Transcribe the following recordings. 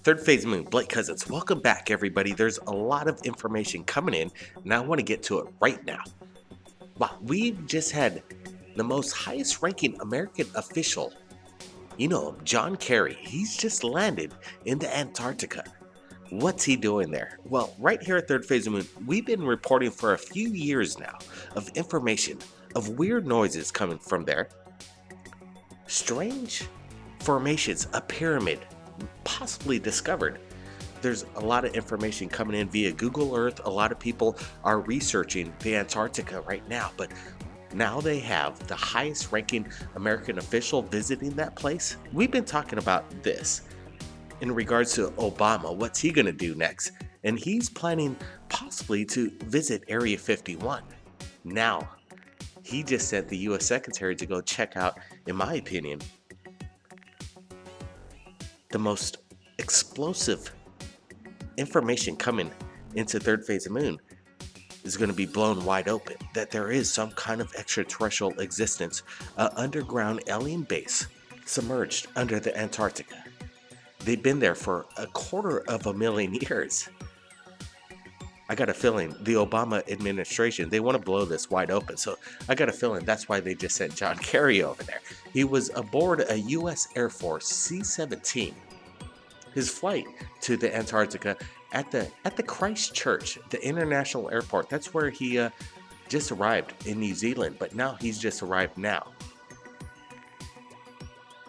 Third Phase Moon, Blake Cousins. Welcome back, everybody. There's a lot of information coming in, and I want to get to it right now. Wow, we've just had the most highest ranking American official, John Kerry. He's just landed into Antarctica. What's he doing there? Well, right here at Third Phase of Moon, we've been reporting for a few years now of information of weird noises coming from there. Strange formations, a pyramid possibly discovered. There's a lot of information coming in via Google Earth. A lot of people are researching the Antarctica right now, but now they have the highest ranking American official visiting that place. We've been talking about this in regards to Obama. What's he going to do next? And he's planning possibly to visit Area 51. Now, he just sent the U.S. Secretary to go check out, in my opinion, the most explosive information coming into Third Phase of Moon is going to be blown wide open, that there is some kind of extraterrestrial existence, an underground alien base submerged under the Antarctica. They've been there for 250,000 years. I got a feeling the Obama administration, they want to blow this wide open. So I got a feeling that's why they just sent John Kerry over there. He was aboard a U.S. Air Force C-17. His flight to the Antarctica at the Christchurch, the international airport. That's where he just arrived in New Zealand. But now he's just arrived now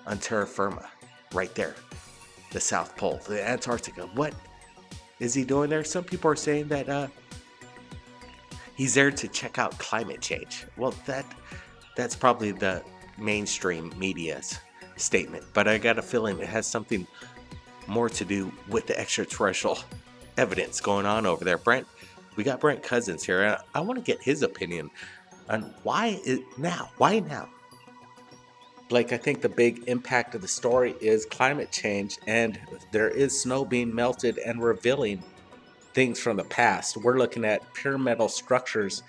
on terra firma, right there, the South Pole, the Antarctica. What is he doing there? Some people are saying that he's there to check out climate change. Well, that's probably the mainstream media's statement, but I got a feeling it has something more to do with the extraterrestrial evidence going on over there. We got Brent Cousins here, and I want to get his opinion on why now? Blake, I think the big impact of the story is climate change, and there is snow being melted and revealing things from the past. We're looking at pyramidal structures.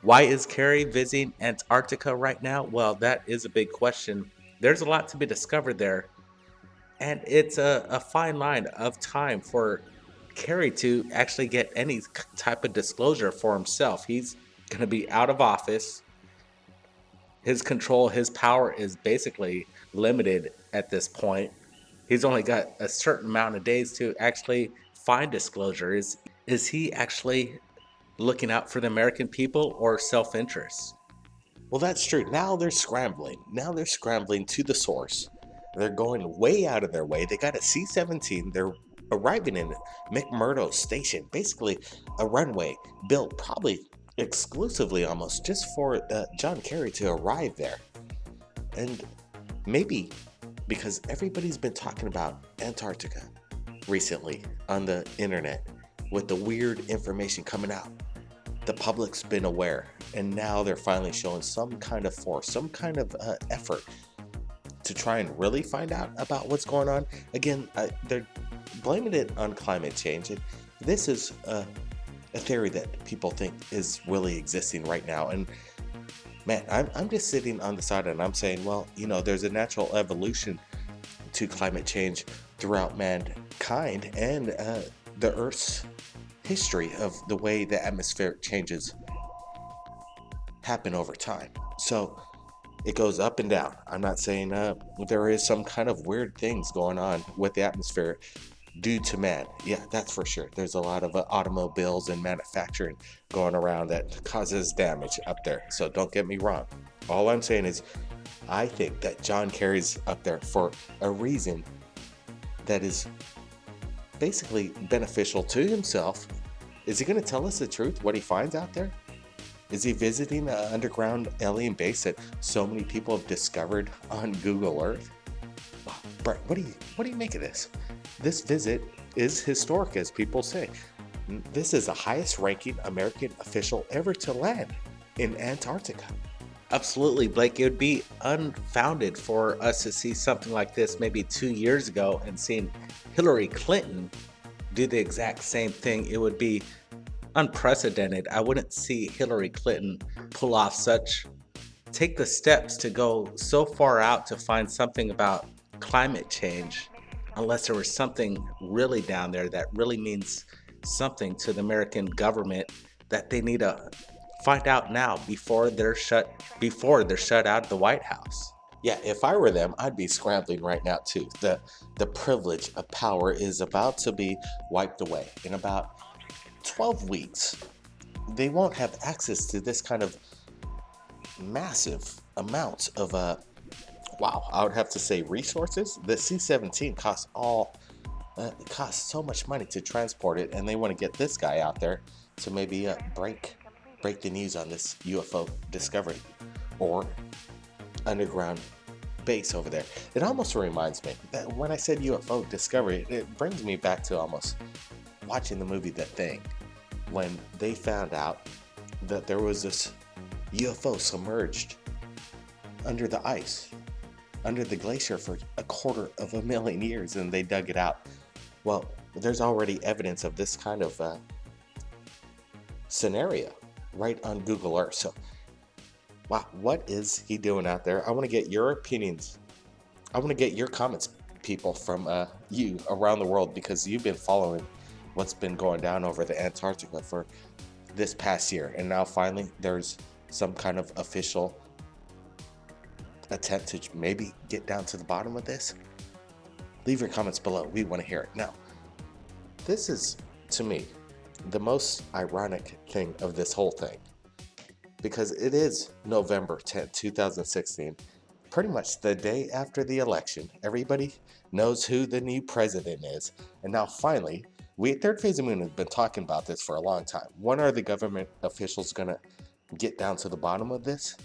Why is Kerry visiting Antarctica right now? Well, that is a big question. There's a lot to be discovered there, and it's a fine line of time for Kerry to actually get any type of disclosure for himself. He's going to be out of office. His control, his power is basically limited at this point. He's only got a certain amount of days to actually find disclosure. Is he actually looking out for the American people or self-interest? Well, that's true. Now they're scrambling. To the source. They're going way out of their way. They got a C-17. They're arriving in MCMURDO station, basically a runway built probably exclusively almost just for John Kerry to arrive there. And maybe because everybody's been talking about Antarctica recently on the internet with the weird information coming out, the public's been aware, and now they're finally showing some kind of force, some kind of effort to try and really find out about what's going on. Again, they're blaming it on climate change. This is a theory that people think is really existing right now. And man, I'm just sitting on the side and I'm saying, well, there's a natural evolution to climate change throughout mankind and the Earth's history of the way the atmospheric changes happen over time. So it goes up and down. I'm not saying there is some kind of weird things going on with the atmosphere due to man. Yeah, that's for sure. There's a lot of automobiles and manufacturing going around that causes damage up there. So don't get me wrong. All I'm saying is I think that John Kerry's up there for a reason that is basically beneficial to himself. Is he going to tell us the truth, what he finds out there? Is he visiting an underground alien base that so many people have discovered on Google Earth? Oh, Brett, what do you make of this? This visit is historic, as people say. This is the highest ranking American official ever to land in Antarctica. Absolutely, Blake. It would be unfounded for us to see something like this maybe 2 years ago and seeing Hillary Clinton do the exact same thing. It would be unprecedented. I wouldn't see Hillary Clinton pull off take the steps to go so far out to find something about climate change unless there was something really down there that really means something to the American government that they need to find out now before they're shut out of the White House. Yeah, if I were them, I'd be scrambling right now too. The privilege of power is about to be wiped away. In about 12 weeks, they won't have access to this kind of massive amounts of I would have to say resources. The C-17 costs so much money to transport it, and they want to get this guy out there to maybe break the news on this UFO discovery or underground base over there. It almost reminds me that when I said UFO discovery, it brings me back to almost watching the movie The Thing, when they found out that there was this UFO submerged under the ice, under the glacier for 250,000 years, and they dug it out. Well, there's already evidence of this kind of scenario right on Google Earth. So, wow, what is he doing out there? I want to get your opinions. I want to get your comments, people, from you around the world, because you've been following what's been going down over the Antarctica for this past year. And now finally there's some kind of official attempt to maybe get down to the bottom of this. Leave your comments below. We want to hear it. Now, this is, to me, the most ironic thing of this whole thing, because it is November 10th, 2016, pretty much the day after the election. Everybody knows who the new president is. And now finally, we at Third Phase of Moon have been talking about this for a long time. When are the government officials going to get down to the bottom of this?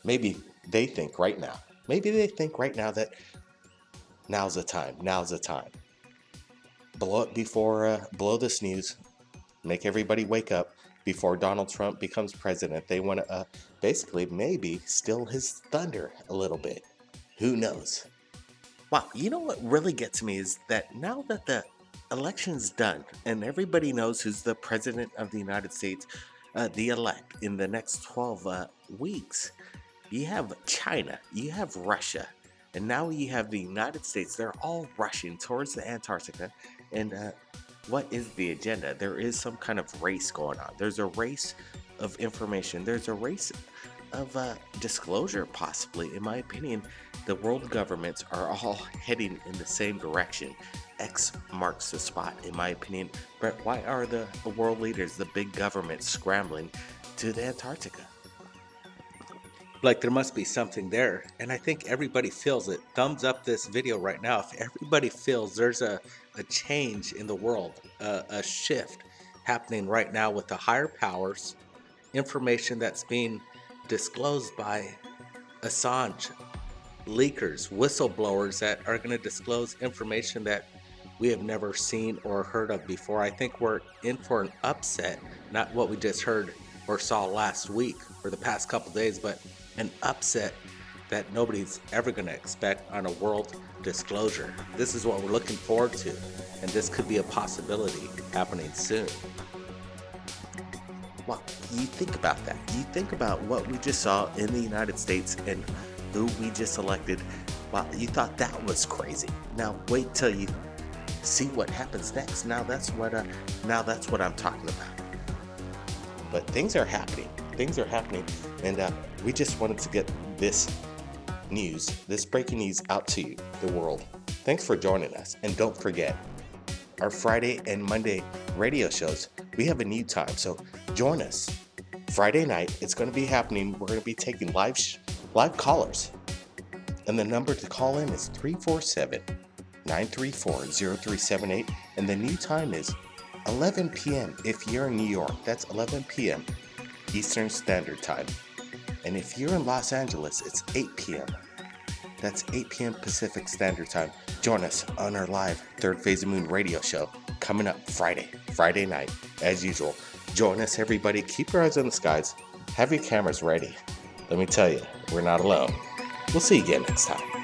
Maybe they think right now. Maybe they think right now that now's the time. Now's the time. Blow it before, blow this news. Make everybody wake up before Donald Trump becomes president. They want to basically maybe steal his thunder a little bit. Who knows? Wow, you know what really gets me is that now that the election's done and everybody knows who's the president of the United States, the elect, in the next 12 weeks, you have China, you have Russia, and now you have the United States. They're all rushing towards the Antarctica. And what is the agenda? There is some kind of race going on. There's a race of information. There's a race of disclosure, possibly. In my opinion, the world governments are all heading in the same direction. X marks the spot, in my opinion. But why are the world leaders, the big governments, scrambling to the Antarctica? Like, there must be something there, and I think everybody feels it. Thumbs up this video right now if everybody feels there's a change in the world, a shift happening right now with the higher powers, information that's being disclosed by Assange, leakers, whistleblowers that are going to disclose information that we have never seen or heard of before. I think we're in for an upset, not what we just heard or saw last week or the past couple days, but an upset that nobody's ever going to expect on a world disclosure. This is what we're looking forward to, and this could be a possibility happening soon. Well, you think about that. You think about what we just saw in the United States and who we just elected. Wow, you thought that was crazy. Now wait till you see what happens next. Now that's what I'm talking about. But things are happening. And we just wanted to get this news, this breaking news out to you, the world. Thanks for joining us. And don't forget, our Friday and Monday radio shows, we have a new time. So join us. Friday night, it's going to be happening. We're going to be taking live callers. And the number to call in is 347-934-0378. And the new time is 11 p.m. if you're in New York. That's 11 p.m. Eastern Standard Time. And if you're in Los Angeles, it's 8 p.m. That's 8 p.m. Pacific Standard Time. Join us on our live Third Phase of Moon radio show coming up Friday night, as usual. Join us, everybody. Keep your eyes on the skies. Have your cameras ready. Let me tell you, we're not alone. We'll see you again next time.